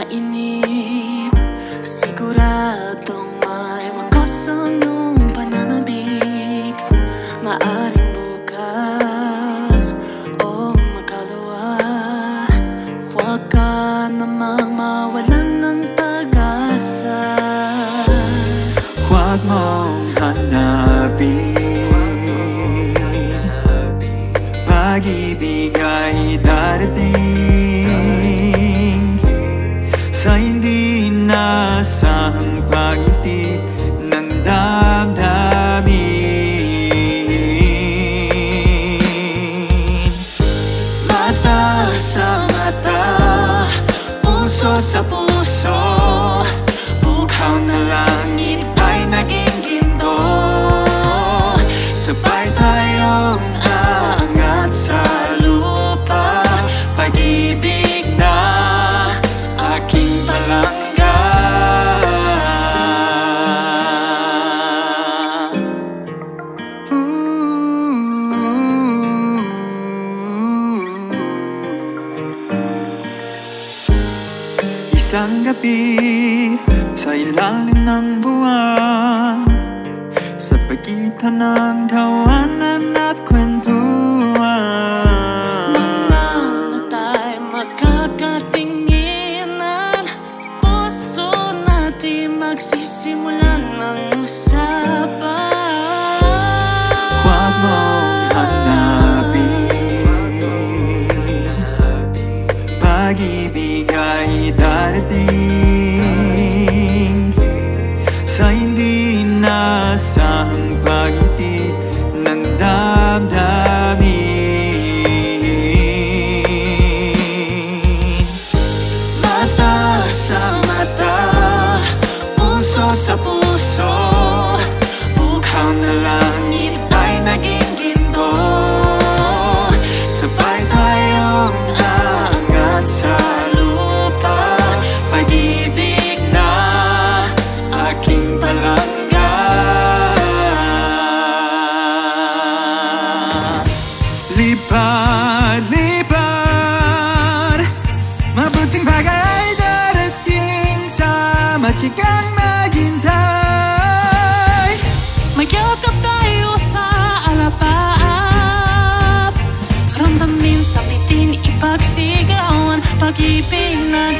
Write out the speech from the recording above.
mainip, siguradong may wakas ang iyong pananabik. Maaring bukas o makalawa, huwag ka namang mawalan ng pag-asa. Huwag mong hanapin, pag-ibig ay darating sa hindi inaasahang pagngiti ng damdamin. Mata sa mata, puso sa puso, bughaw na langit ay naging ginto. Sabay tayong aangat sa lupa, pag-ibig na aking palangga. Isang gabi sa ilalim ng buwan, sa pagitan ng tawanan at kwentuhan, Mga mata'y magkakatinginan, puso natin magsisimulan ng usapan. huwag mong hanapin, pag-ibig ay darating sa hindi inaasahang pagngiti ng damdamin. Mata sa mata, puso sa puso, bughaw na langit ay naging ginto. Sabay tayong aangat sa lupa, pag-ibig na aking palangga. Lipad, lipad, mabuting bagay ay darating sa matsikang maghintay. Magyakap tayo sa alapaap, ramdamin sa bitin ipagsigawan, pag-ibig na